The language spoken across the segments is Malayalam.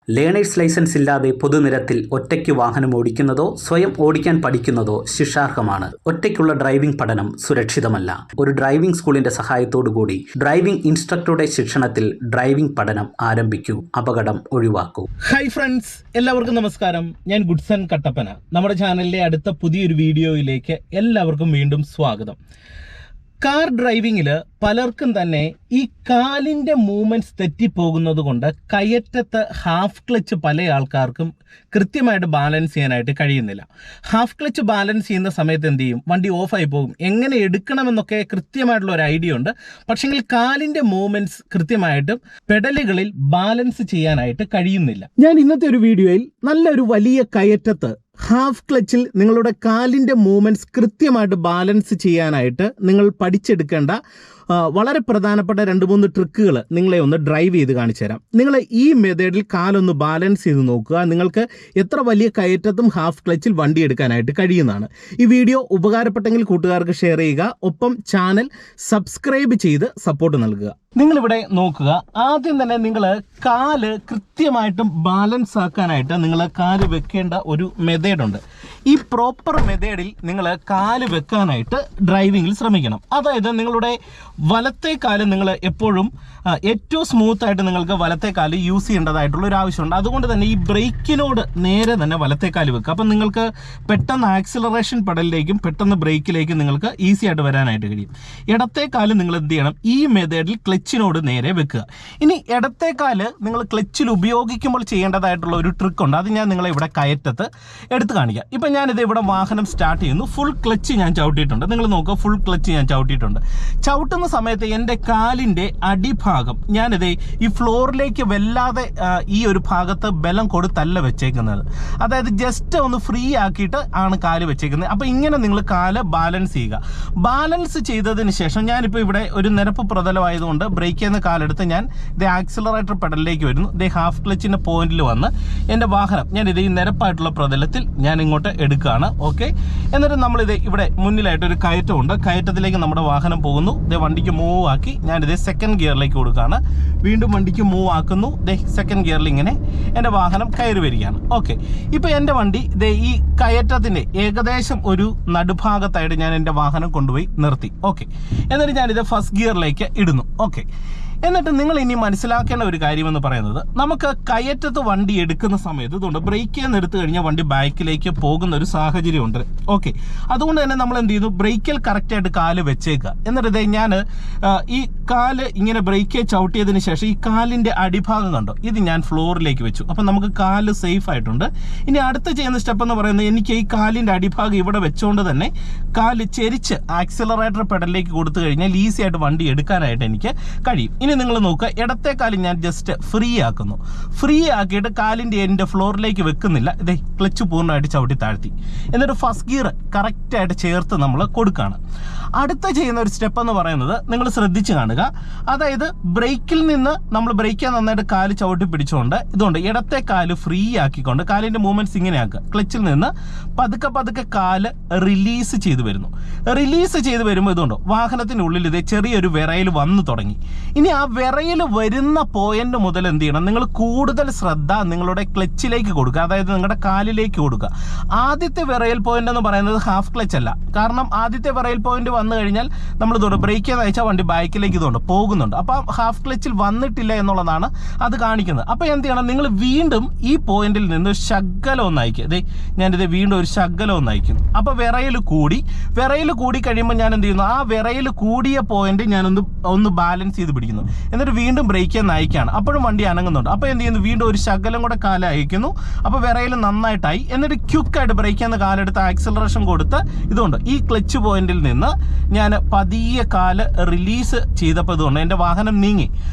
ലേണേഴ്സ് ലൈസൻസ് ഇല്ലാതെ പൊതുനിരത്തിൽ ഒറ്റയ്ക്ക് വാഹനം ഓടിക്കുന്നതോ സ്വയം ഓടിക്കാൻ പഠിക്കുന്നതോ ശിക്ഷാർഹമാണ്. ഒറ്റയ്ക്കുള്ള ഡ്രൈവിംഗ് പഠനം സുരക്ഷിതമല്ല. ഒരു ഡ്രൈവിംഗ് സ്കൂളിന്റെ സഹായത്തോടുകൂടി ഡ്രൈവിംഗ് ഇൻസ്ട്രക്ടറുടെ ശിക്ഷണത്തിൽ ഡ്രൈവിംഗ് പഠനം ആരംഭിക്കൂ. അപകടം ഒഴിവാക്കൂ. ഹായ് ഫ്രണ്ട്സ്, എല്ലാവർക്കും നമസ്കാരം. ഞാൻ ഗുഡ്സൺ കട്ടപ്പന. നമ്മുടെ ചാനലിലെ അടുത്ത പുതിയൊരു വീഡിയോയിലേക്ക് എല്ലാവർക്കും വീണ്ടും സ്വാഗതം. കാർ ഡ്രൈവിങ്ങിൽ പലർക്കും തന്നെ ഈ കാലിൻ്റെ മൂവ്മെൻറ്റ്സ് തെറ്റിപ്പോകുന്നത് കൊണ്ട് കയറ്റത്ത് ഹാഫ് ക്ലച്ച് പല ആൾക്കാർക്കും കൃത്യമായിട്ട് ബാലൻസ് ചെയ്യാനായിട്ട് കഴിയുന്നില്ല. ഹാഫ് ക്ലച്ച് ബാലൻസ് ചെയ്യുന്ന സമയത്ത് എന്ത് ചെയ്യും? വണ്ടി ഓഫായി പോകും. എങ്ങനെ എടുക്കണമെന്നൊക്കെ കൃത്യമായിട്ടുള്ള ഒരു ഐഡിയ ഉണ്ട്. പക്ഷെങ്കിൽ കാലിൻ്റെ മൂവ്മെൻറ്റ്സ് കൃത്യമായിട്ടും പെഡലുകളിൽ ബാലൻസ് ചെയ്യാനായിട്ട് കഴിയുന്നില്ല. ഞാൻ ഇന്നത്തെ ഒരു വീഡിയോയിൽ നല്ലൊരു വലിയ കയറ്റത്ത് ഹാഫ് ക്ലച്ചിൽ നിങ്ങളുടെ കാലിൻ്റെ മൂവ്മെൻറ്റ്സ് കൃത്യമായിട്ട് ബാലൻസ് ചെയ്യാനായിട്ട് നിങ്ങൾ പഠിച്ചെടുക്കേണ്ട വളരെ പ്രധാനപ്പെട്ട 2-3 ട്രിക്കുകൾ നിങ്ങളെ ഒന്ന് ഡ്രൈവ് ചെയ്ത് കാണിച്ചു തരാം. നിങ്ങൾ ഈ മെത്തേഡിൽ കാലൊന്ന് ബാലൻസ് ചെയ്ത് നോക്കുക. നിങ്ങൾക്ക് എത്ര വലിയ കയറ്റത്തും ഹാഫ് ക്ലച്ചിൽ വണ്ടി എടുക്കാനായിട്ട് കഴിയുന്നതാണ്. ഈ വീഡിയോ ഉപകാരപ്പെട്ടെങ്കിൽ കൂട്ടുകാർക്ക് ഷെയർ ചെയ്യുക. ഒപ്പം ചാനൽ സബ്സ്ക്രൈബ് ചെയ്ത് സപ്പോർട്ട് നൽകുക. നിങ്ങളിവിടെ നോക്കുക. ആദ്യം തന്നെ നിങ്ങൾ കാല് കൃത്യമായിട്ടും ബാലൻസ് ആക്കാനായിട്ട് നിങ്ങൾ കാല് വെക്കേണ്ട ഒരു മെത്തേഡുണ്ട്. ഈ പ്രോപ്പർ മെത്തേഡിൽ നിങ്ങൾ കാല് വെക്കാനായിട്ട് ഡ്രൈവിങ്ങിൽ ശ്രമിക്കണം. അതായത് നിങ്ങളുടെ വലത്തെ കാല് നിങ്ങൾ എപ്പോഴും ഏറ്റവും സ്മൂത്തായിട്ട് നിങ്ങൾക്ക് വലത്തെ കാല് യൂസ് ചെയ്യേണ്ടതായിട്ടുള്ള ഒരു ആവശ്യമുണ്ട്. അതുകൊണ്ട് തന്നെ ഈ ബ്രേക്കിനോട് നേരെ തന്നെ വലത്തെ കാല് വെക്കുക. അപ്പം നിങ്ങൾക്ക് പെട്ടെന്ന് ആക്സിലറേഷൻ പെഡലിലേക്കും പെട്ടെന്ന് ബ്രേക്കിലേക്കും നിങ്ങൾക്ക് ഈസി ആയിട്ട് വരാനായിട്ട് കഴിയും. ഇടത്തെ കാല് നിങ്ങൾ എന്ത് ചെയ്യണം? ഈ മെത്തേഡിൽ ക്ലച്ചിനോട് നേരെ വെക്കുക. ഇനി ഇടത്തെ കാല് നിങ്ങൾ ക്ലച്ചിൽ ഉപയോഗിക്കുമ്പോൾ ചെയ്യേണ്ടതായിട്ടുള്ള ഒരു ട്രിക്കുണ്ട്. അത് ഞാൻ നിങ്ങളെ ഇവിടെ കയറ്റത്ത് എടുത്ത് കാണിക്കാം. ഇപ്പം ഞാനിത് ഇവിടെ വാഹനം സ്റ്റാർട്ട് ചെയ്യുന്നു. ഫുൾ ക്ലച്ച് ഞാൻ ചവിട്ടിയിട്ടുണ്ട്. നിങ്ങൾ നോക്കുക, ഫുൾ ക്ലച്ച് ഞാൻ ചവിട്ടിയിട്ടുണ്ട്. ചവിട്ടുന്ന സമയത്ത് എൻ്റെ കാലിൻ്റെ അടിഭാഗം ഞാനിത് ഈ ഫ്ലോറിലേക്ക് വല്ലാതെ ഈ ഒരു ഭാഗത്ത് ബലം കൊടുത്തല്ല വെച്ചേക്കുന്നത്. അതായത് ജസ്റ്റ് ഒന്ന് ഫ്രീ ആക്കിയിട്ട് ആണ് കാല് വെച്ചേക്കുന്നത്. അപ്പോൾ ഇങ്ങനെ നിങ്ങൾ കാല് ബാലൻസ് ചെയ്യുക. ബാലൻസ് ചെയ്തതിന് ശേഷം ഞാനിപ്പോൾ ഇവിടെ ഒരു നിരപ്പ് പ്രതലമായതുകൊണ്ട് ബ്രേക്ക് ചെയ്യുന്ന കാലെടുത്ത് ഞാൻ ഇത് ആക്സിലറേറ്റർ പെഡലിലേക്ക് വരുന്നു. ഇത് ഹാഫ് ക്ലച്ചിൻ്റെ പോയിന്റിൽ വന്ന് എൻ്റെ വാഹനം ഞാനിത് ഈ നിരപ്പായിട്ടുള്ള പ്രതലത്തിൽ ഞാൻ ഇങ്ങോട്ട് എടുക്കുകയാണ്. ഓക്കെ, എന്നിട്ട് നമ്മളിത് ഇവിടെ മുന്നിലായിട്ട് ഒരു കയറ്റമുണ്ട്. കയറ്റത്തിലേക്ക് നമ്മുടെ വാഹനം പോകുന്നു. ഇത് വണ്ടിക്ക് മൂവ് ആക്കി ഞാനിത് സെക്കൻഡ് ഗിയറിലേക്ക് കൊടുക്കുകയാണ്. വീണ്ടും വണ്ടിക്ക് മൂവ് ആക്കുന്നു. ദേ സെക്കൻഡ് ഗിയറിൽ ഇങ്ങനെ എൻ്റെ വാഹനം കയറി വരികയാണ്. ഓക്കെ, ഇപ്പോൾ എൻ്റെ വണ്ടി ദേ ഈ കയറ്റത്തിൻ്റെ ഏകദേശം ഒരു നടുഭാഗത്തായിട്ട് ഞാൻ എൻ്റെ വാഹനം കൊണ്ടുപോയി നിർത്തി. ഓക്കെ, എന്നിട്ട് ഞാനിത് ഫസ്റ്റ് ഗിയറിലേക്ക് ഇടുന്നു. ഓക്കെ, എന്നിട്ട് നിങ്ങൾ ഇനി മനസ്സിലാക്കേണ്ട ഒരു കാര്യമെന്ന് പറയുന്നത്, നമുക്ക് കയറ്റത്ത് വണ്ടി എടുക്കുന്ന സമയത്ത് ഇതുകൊണ്ട് ബ്രേക്ക് ചെയ്യാൻ എടുത്തു കഴിഞ്ഞാൽ വണ്ടി ബാക്കിലേക്ക് പോകുന്ന ഒരു സാഹചര്യമുണ്ട്. ഓക്കെ, അതുകൊണ്ട് തന്നെ നമ്മൾ എന്ത് ചെയ്യുന്നു? ബ്രേക്കിൽ കറക്റ്റായിട്ട് കാല് വെച്ചേക്കുക. എന്നിട്ട് ഞാൻ ഈ കാല് ഇങ്ങനെ ബ്രേക്ക് ചവിട്ടിയതിന് ശേഷം ഈ കാലിൻ്റെ അടിഭാഗം കണ്ടോ, ഇത് ഞാൻ ഫ്ലോറിലേക്ക് വെച്ചു. അപ്പം നമുക്ക് കാല് സേഫ് ആയിട്ടുണ്ട്. ഇനി അടുത്ത ചെയ്യുന്ന സ്റ്റെപ്പ് എന്ന് പറയുന്നത്, എനിക്ക് ഈ കാലിൻ്റെ അടിഭാഗം ഇവിടെ വെച്ചുകൊണ്ട് തന്നെ കാല് ചെരിച്ച് ആക്സിലറേറ്റർ പെഡലിലേക്ക് കൊടുത്തു കഴിഞ്ഞാൽ ഈസി ആയിട്ട് വണ്ടി എടുക്കാനായിട്ട് എനിക്ക് കഴിയും. ഇനി നിങ്ങൾ നോക്കുക, ഇടത്തെ കാല് ഞാൻ ജസ്റ്റ് ഫ്രീ ആക്കുന്നു. ഫ്രീ ആക്കിയിട്ട് കാലിൻ്റെ എൻ്റെ ഫ്ലോറിലേക്ക് വെക്കുന്നില്ല. ഇതേ ക്ലച്ച് പൂർണ്ണമായിട്ട് ചവിട്ടി താഴ്ത്തി. എന്നിട്ട് ഫസ്റ്റ് ഗിയർ കറക്റ്റായിട്ട് ചേർത്ത് നമ്മൾ കൊടുക്കുകയാണ്. അടുത്ത ചെയ്യുന്ന ഒരു സ്റ്റെപ്പ് എന്ന് പറയുന്നത് നിങ്ങൾ ശ്രദ്ധിച്ച് കാണുക. അതായത് ബ്രേക്കിൽ നിന്ന് നമ്മൾ ബ്രേക്ക് നന്നായിട്ട് കാല് ചവിട്ടി പിടിച്ചുകൊണ്ട് ഇതുകൊണ്ട് ഇടത്തെ കാല് ഫ്രീ ആക്കിക്കൊണ്ട് കാലിൻ്റെ മൂവ്മെൻറ്റ്സ് ഇങ്ങനെ ആക്കുക. ക്ലച്ചിൽ നിന്ന് പതുക്കെ പതുക്കെ കാല് റിലീസ് ചെയ്ത് വരുന്നു. റിലീസ് ചെയ്ത് വരുമ്പോൾ ഇതുകൊണ്ടോ വാഹനത്തിൻ്റെ ഉള്ളിൽ ഇതേ ചെറിയൊരു വിറയിൽ വന്നു തുടങ്ങി. ഇനി ആ വിറയിൽ വരുന്ന പോയിന്റ് മുതൽ എന്ത് ചെയ്യണം? നിങ്ങൾ കൂടുതൽ ശ്രദ്ധ നിങ്ങളുടെ ക്ലച്ചിലേക്ക് കൊടുക്കുക. അതായത് നിങ്ങളുടെ കാലിലേക്ക് കൊടുക്കുക. ആദ്യത്തെ വിറയൽ പോയിന്റ് എന്ന് പറയുന്നത് ഹാഫ് ക്ലച്ച് അല്ല. കാരണം ആദ്യത്തെ വിറയൽ പോയിന്റ് വന്നു കഴിഞ്ഞാൽ നമ്മൾ ഇതുകൊണ്ട് ബ്രേക്ക് ചെയ്ത് അയച്ചാൽ വണ്ടി ബാക്കിലേക്ക് ഇതുകൊണ്ട് പോകുന്നുണ്ട്. അപ്പോൾ ഹാഫ് ക്ലച്ചിൽ വന്നിട്ടില്ല എന്നുള്ളതാണ് അത് കാണിക്കുന്നത്. അപ്പോൾ എന്ത് ചെയ്യണം? നിങ്ങൾ വീണ്ടും ഈ പോയിന്റിൽ നിന്ന് ശകലം ഒന്ന് അയക്കുക. ഇതേ ഞാനിത് വീണ്ടും ഒരു ശകലം ഒന്ന് അയക്കുന്നു. അപ്പോൾ വിറയിൽ കൂടി കഴിയുമ്പോൾ ഞാൻ എന്ത് ചെയ്യുന്നു? ആ വിറയിൽ കൂടിയ പോയിന്റ് ഞാനൊന്ന് ബാലൻസ് ചെയ്ത് പിടിക്കുന്നു. എന്നിട്ട് വീണ്ടും ബ്രേക്ക് ചെയ്യാൻ അയക്കുകയാണ്. അപ്പോഴും വണ്ടി അനങ്ങുന്നുണ്ട്. അപ്പോൾ എന്ത് ചെയ്യുന്നു? വീണ്ടും ഒരു ശകലം കൂടെ കാല് അയക്കുന്നു. അപ്പോൾ വിറയിൽ നന്നായിട്ടായി. എന്നിട്ട് ക്വിക്കായിട്ട് ബ്രേക്ക് ചെയ്യുന്ന കാലെടുത്ത് ആക്സിലറേഷൻ കൊടുത്ത് ഇതുകൊണ്ട് ഈ ക്ലച്ച് പോയിന്റിൽ നിന്ന് ഞാൻ പതിയെ കാല് റിലീസ് ചെയ്തപ്പോൾ ഇതുകൊണ്ട് എൻ്റെ വാഹനം നീങ്ങി.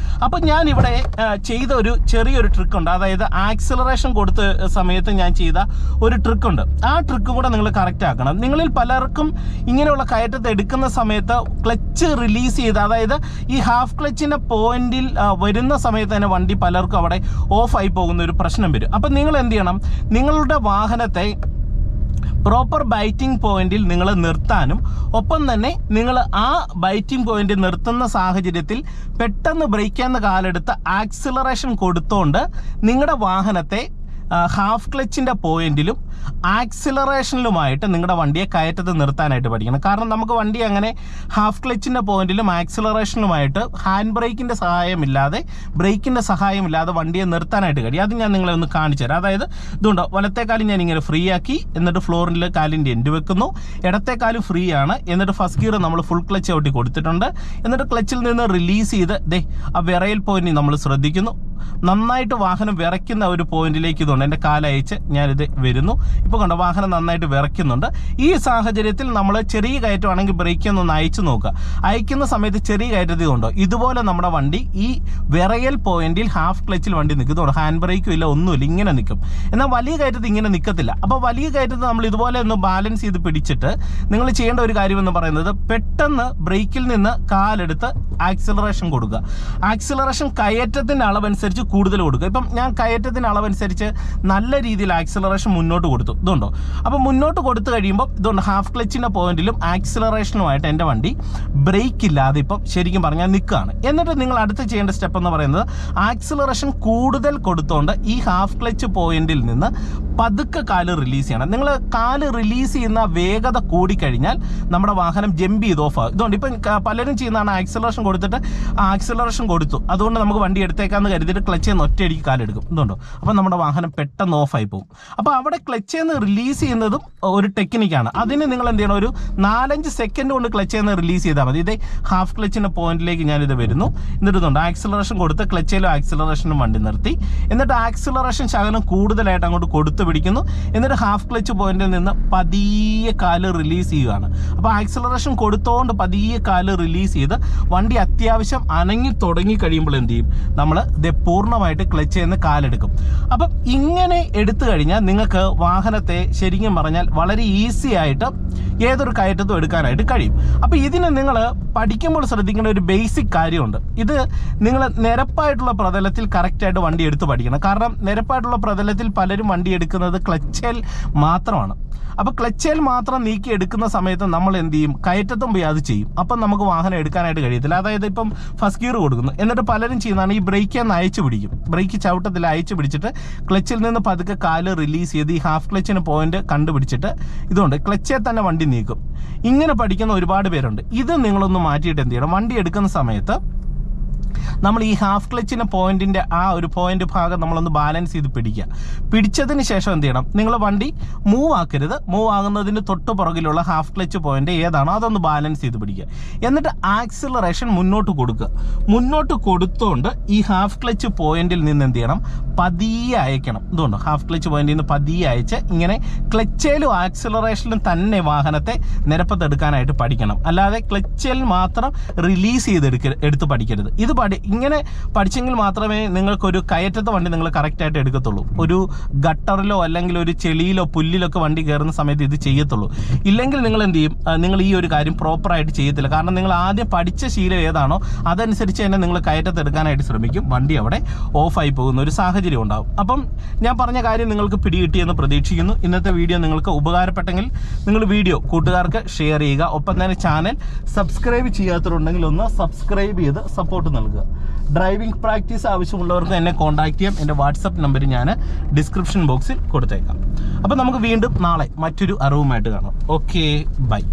അപ്പോൾ ഞാൻ ഇവിടെ ചെയ്ത ഒരു ചെറിയൊരു ട്രിക്കുണ്ട്. അതായത് ആക്സിലറേഷൻ കൊടുത്ത സമയത്ത് ഞാൻ ചെയ്ത ഒരു ട്രിക്കുണ്ട്. ആ ട്രിക്കും കൂടെ നിങ്ങൾ കറക്റ്റ് ആക്കണം. നിങ്ങളിൽ പലർക്കും ഇങ്ങനെയുള്ള കയറ്റത്ത് എടുക്കുന്ന സമയത്ത് ക്ലച്ച് റിലീസ് ചെയ്ത്, അതായത് ഈ ഹാഫ് ക്ലച്ചിൻ്റെ പോയിന്റിൽ വരുന്ന സമയത്ത് തന്നെ വണ്ടി പലർക്കും അവിടെ ഓഫായി പോകുന്ന ഒരു പ്രശ്നം വരും. അപ്പം നിങ്ങൾ എന്ത് ചെയ്യണം? നിങ്ങളുടെ വാഹനത്തെ പ്രോപ്പർ ബൈറ്റിംഗ് പോയിന്റിൽ നിങ്ങൾ നിർത്താനും ഒപ്പം തന്നെ നിങ്ങൾ ആ ബൈറ്റിംഗ് പോയിന്റ് നിർത്തുന്ന സാഹചര്യത്തിൽ പെട്ടെന്ന് ബ്രേക്കാന്ന് കാലെടുത്ത് ആക്സിലറേഷൻ കൊടുത്തോണ്ട് നിങ്ങളുടെ വാഹനത്തെ ഹാഫ് ക്ലച്ചിൻ്റെ പോയിന്റിലും ആക്സിലറേഷനിലുമായിട്ട് നിങ്ങളുടെ വണ്ടിയെ കയറ്റത്ത് നിർത്താനായിട്ട് പഠിക്കണം. കാരണം നമുക്ക് വണ്ടി അങ്ങനെ ഹാഫ് ക്ലച്ചിൻ്റെ പോയിന്റിലും ആക്സിലറേഷനിലുമായിട്ട് ഹാൻഡ് ബ്രേക്കിൻ്റെ സഹായമില്ലാതെ ബ്രേക്കിൻ്റെ സഹായമില്ലാതെ വണ്ടിയെ നിർത്താനായിട്ട് കഴിയും. അത് ഞാൻ നിങ്ങളെ ഒന്ന് കാണിച്ചു തരാം. അതായത് ഇതുണ്ടോ, വലത്തേക്കാലും ഞാൻ ഇങ്ങനെ ഫ്രീ ആക്കി, എന്നിട്ട് ഫ്ലോറിൽ കാലിൻ്റെ എൻഡ് വെക്കുന്നു, ഇടത്തേക്കാലും ഫ്രീ ആണ്, എന്നിട്ട് ഫസ്റ്റ് ഗിയർ നമ്മൾ ഫുൾ ക്ലച്ച് ഔട്ടി കൊടുത്തിട്ടുണ്ട്, എന്നിട്ട് ക്ലച്ചിൽ നിന്ന് റിലീസ് ചെയ്ത് ആ വിറയൽ പോയിന്റ് നമ്മൾ ശ്രദ്ധിക്കുന്നു. നന്നായിട്ട് വാഹനം വിറയ്ക്കുന്ന ഒരു പോയിന്റിലേക്ക് ഇതുണ്ട് എൻ്റെ കാലയച്ച് ഞാനിത് വരുന്നു. ഇപ്പോൾ കണ്ടോ, വാഹനം നന്നായിട്ട് വിറയ്ക്കുന്നുണ്ട്. ഈ സാഹചര്യത്തിൽ നമ്മൾ ചെറിയ കയറ്റമാണെങ്കിൽ ബ്രേക്ക് ഒന്ന് അയച്ചു നോക്കുക. അയക്കുന്ന സമയത്ത് ചെറിയ കയറ്റത്തിൽ ഉണ്ടോ, ഇതുപോലെ നമ്മുടെ വണ്ടി ഈ വിറയൽ പോയിന്റിൽ ഹാഫ് ക്ലച്ചിൽ വണ്ടി നിൽക്കുന്നുണ്ട്. ഹാൻഡ് ബ്രേക്കും ഇല്ല, ഒന്നുമില്ല, ഇങ്ങനെ നിൽക്കും. എന്നാൽ വലിയ കയറ്റത്തിൽ ഇങ്ങനെ നിൽക്കത്തില്ല. അപ്പോൾ വലിയ കയറ്റത്തിൽ നമ്മൾ ഇതുപോലെ ഒന്ന് ബാലൻസ് ചെയ്ത് പിടിച്ചിട്ട് നിങ്ങൾ ചെയ്യേണ്ട ഒരു കാര്യമെന്ന് പറയുന്നത് പെട്ടെന്ന് ബ്രേക്കിൽ നിന്ന് കാലെടുത്ത് ആക്സിലറേഷൻ കൊടുക്കുക. ആക്സിലറേഷൻ കയറ്റത്തിൻ്റെ അളവനുസരിച്ച് കൂടുതൽ കൊടുക്കുക. ഇപ്പം ഞാൻ കയറ്റത്തിൻ്റെ അളവനുസരിച്ച് നല്ല രീതിയിൽ ആക്സിലറേഷൻ മുന്നോട്ട് കൊടുത്തു, ഇതുണ്ടോ. അപ്പോൾ മുന്നോട്ട് കൊടുത്തു കഴിയുമ്പോൾ ഇതുണ്ട്, ഹാഫ് ക്ലച്ചിൻ്റെ പോയിന്റിലും ആക്സിലറേഷനുമായിട്ട് എൻ്റെ വണ്ടി ബ്രേക്ക് ഇല്ലാതെ ഇപ്പം ശരിക്കും പറഞ്ഞാൽ നിൽക്കുകയാണ്. എന്നിട്ട് നിങ്ങൾ അടുത്ത് ചെയ്യേണ്ട സ്റ്റെപ്പ് എന്ന് പറയുന്നത് ആക്സിലറേഷൻ കൂടുതൽ കൊടുത്തുകൊണ്ട് ഈ ഹാഫ് ക്ലച്ച് പോയിന്റിൽ നിന്ന് പതുക്കെ കാല് റിലീസ് ചെയ്യണം. നിങ്ങൾ കാല് റിലീസ് ചെയ്യുന്ന വേഗത കൂടിക്കഴിഞ്ഞാൽ നമ്മുടെ വാഹനം ജമ്പ് ചെയ്ത് ഓഫ് ആകും. ഇതുകൊണ്ട് ഇപ്പം പലരും ചെയ്യുന്നതാണ് ആക്സിലറേഷൻ കൊടുത്തിട്ട് ആക്സിലറേഷൻ കൊടുത്തു, അതുകൊണ്ട് നമുക്ക് വണ്ടി എടുത്തേക്കാന്ന് കരുതിയിട്ട് ക്ലച്ചിൽ നിന്ന് ഒറ്റയടിക്ക് കാലെടുക്കും, ഇതുണ്ടോ. അപ്പം നമ്മുടെ വാഹനം പെട്ടെന്ന് ഓഫായി പോകും. അപ്പോൾ അവിടെ ക്ലച്ചിൽ നിന്ന് റിലീസ് ചെയ്യുന്നതും ഒരു ടെക്നിക്കാണ്. അതിന് നിങ്ങൾ എന്ത് ചെയ്യണം, ഒരു 4-5 സെക്കൻഡ് കൊണ്ട് ക്ലച്ചിൽ നിന്ന് റിലീസ് ചെയ്താൽ മതി. ഇതേ ഹാഫ് ക്ലച്ചിൻ്റെ പോയിന്റിലേക്ക് ഞാനിത് വരുന്നു, എന്നിട്ടുണ്ട് ആക്സിലറേഷൻ കൊടുത്ത് ക്ലച്ചിലും ആക്സിലറേഷനും വണ്ടി നിർത്തി, എന്നിട്ട് ആക്സിലറേഷൻ ശകലം കൂടുതലായിട്ട് അങ്ങോട്ട് കൊടുത്ത് പിടിക്കുന്നു, എന്നിട്ട് ഹാഫ് ക്ലച്ച് പോയിന്റിൽ നിന്ന് പതിയെ കാല് റിലീസ് ചെയ്യുകയാണ്. അപ്പോൾ ആക്സിലറേഷൻ കൊടുത്തോണ്ട് പതിയെ കാല് റിലീസ് ചെയ്ത് വണ്ടി അത്യാവശ്യം അനങ്ങി തുടങ്ങി കഴിയുമ്പോൾ എന്ത് ചെയ്യും, നമ്മൾ ഇത് പൂർണ്ണമായിട്ട് ക്ലച്ചിൽ നിന്ന് കാലെടുക്കും. അപ്പം ഇങ്ങനെ എടുത്തു കഴിഞ്ഞാൽ നിങ്ങൾക്ക് വാഹനത്തെ ശരിക്കും പറഞ്ഞാൽ വളരെ ഈസി ആയിട്ട് ഏതൊരു കയറ്റത്തും എടുക്കാനായിട്ട് കഴിയും. അപ്പോൾ ഇതിന് നിങ്ങൾ പഠിക്കുമ്പോൾ ശ്രദ്ധിക്കേണ്ട ഒരു ബേസിക് കാര്യമുണ്ട്. ഇത് നിങ്ങൾ നിരപ്പായിട്ടുള്ള പ്രതലത്തിൽ കറക്റ്റായിട്ട് വണ്ടി എടുത്ത് പഠിക്കണം. കാരണം നിരപ്പായിട്ടുള്ള പ്രതലത്തിൽ പലരും വണ്ടി എടുക്കുന്നത് ക്ലച്ചിൽ മാത്രമാണ്. അപ്പോൾ ക്ലച്ചിൽ മാത്രം നീക്കി എടുക്കുന്ന സമയത്ത് നമ്മൾ എന്ത് ചെയ്യും, കയറ്റത്തും പോയി അത് ചെയ്യും. അപ്പം നമുക്ക് വാഹനം എടുക്കാനായിട്ട് കഴിയത്തില്ല. അതായത് ഇപ്പം ഫസ്റ്റ് ഗിയർ കൊടുക്കുന്നു, എന്നിട്ട് പലരും ചെയ്യുന്നതാണ് ഈ ബ്രേക്ക് ഒന്ന് അയച്ചു പിടിക്കും, ബ്രേക്ക് ചവിട്ടത്തിൽ അയച്ചു പിടിച്ചിട്ട് ക്ലച്ചിൽ നിന്ന് പതുക്കെ കാല് റിലീസ് ചെയ്ത് ഈ ഹാഫ് ക്ലച്ചിന് പോയിന്റ് കണ്ടുപിടിച്ചിട്ട് ഇതുകൊണ്ട് ക്ലച്ചിൽ തന്നെ വണ്ടി നീക്കും. ഇങ്ങനെ പഠിക്കുന്ന ഒരുപാട് പേരുണ്ട്. ഇത് നിങ്ങളൊന്ന് മാറ്റിയിട്ട് എന്ത് ചെയ്യണം, വണ്ടി എടുക്കുന്ന സമയത്ത് നമ്മൾ ഈ ഹാഫ് ക്ലച്ചിൻ്റെ പോയിന്റിൻ്റെ ആ ഒരു പോയിന്റ് ഭാഗം നമ്മളൊന്ന് ബാലൻസ് ചെയ്ത് പിടിക്കുക. പിടിച്ചതിന് ശേഷം എന്ത് ചെയ്യണം, നിങ്ങൾ വണ്ടി മൂവ് ആക്കരുത്. മൂവ് ആകുന്നതിന് തൊട്ട് പുറകിലുള്ള ഹാഫ് ക്ലച്ച് പോയിന്റ് ഏതാണോ അതൊന്ന് ബാലൻസ് ചെയ്ത് പിടിക്കുക. എന്നിട്ട് ആക്സിലറേഷൻ മുന്നോട്ട് കൊടുക്കുക. മുന്നോട്ട് കൊടുത്തുകൊണ്ട് ഈ ഹാഫ് ക്ലച്ച് പോയിന്റിൽ നിന്ന് എന്ത് ചെയ്യണം, പതിയെ അയക്കണം. ഇതുകൊണ്ട് ഹാഫ് ക്ലച്ച് പോയിന്റിൽ നിന്ന് പതിയെ അയച്ച് ഇങ്ങനെ ക്ലച്ചിലും ആക്സിലറേഷനിലും തന്നെ വാഹനത്തെ നിരപ്പത്തെടുക്കാനായിട്ട് പഠിക്കണം. അല്ലാതെ ക്ലച്ചിൽ മാത്രം റിലീസ് ചെയ്ത് എടുത്ത് പഠിക്കരുത്. ഇത് ഇങ്ങനെ പഠിച്ചെങ്കിൽ മാത്രമേ നിങ്ങൾക്കൊരു കയറ്റത്തെ വണ്ടി നിങ്ങൾ കറക്റ്റായിട്ട് എടുക്കത്തുള്ളൂ. ഒരു ഗട്ടറിലോ അല്ലെങ്കിൽ ഒരു ചെളിയിലോ പുല്ലിലൊക്കെ വണ്ടി കയറുന്ന സമയത്ത് ഇത് ചെയ്യത്തുള്ളൂ. ഇല്ലെങ്കിൽ നിങ്ങൾ എന്ത് ചെയ്യും, നിങ്ങൾ ഈ ഒരു കാര്യം പ്രോപ്പറായിട്ട് ചെയ്യത്തില്ല. കാരണം നിങ്ങൾ ആദ്യം പഠിച്ച ശീലം ഏതാണോ അതനുസരിച്ച് തന്നെ നിങ്ങൾ കയറ്റത്ത് എടുക്കാനായിട്ട് ശ്രമിക്കും. വണ്ടി അവിടെ ഓഫായി പോകുന്ന ഒരു സാഹചര്യം ഉണ്ടാകും. അപ്പം ഞാൻ പറഞ്ഞ കാര്യം നിങ്ങൾക്ക് പിടികിട്ടിയെന്ന് പ്രതീക്ഷിക്കുന്നു. ഇന്നത്തെ വീഡിയോ നിങ്ങൾക്ക് ഉപകാരപ്പെട്ടെങ്കിൽ നിങ്ങൾ വീഡിയോ കൂട്ടുകാർക്ക് ഷെയർ ചെയ്യുക. ഒപ്പം തന്നെ ചാനൽ സബ്സ്ക്രൈബ് ചെയ്യാത്തവരുണ്ടെങ്കിൽ ഒന്ന് സബ്സ്ക്രൈബ് ചെയ്ത് സപ്പോർട്ട് നൽകുക. ഡ്രൈവിംഗ് പ്രാക്ടീസ് ആവശ്യമുള്ളവർക്ക് എന്നെ കോൺടാക്ട് ചെയ്യാം. എൻ്റെ വാട്സപ്പ് നമ്പർ ഞാൻ ഡിസ്ക്രിപ്ഷൻ ബോക്സിൽ കൊടുത്തേക്കാം. അപ്പോൾ നമുക്ക് വീണ്ടും നാളെ മറ്റൊരു അറിവുമായിട്ട് കാണാം. Okay, by.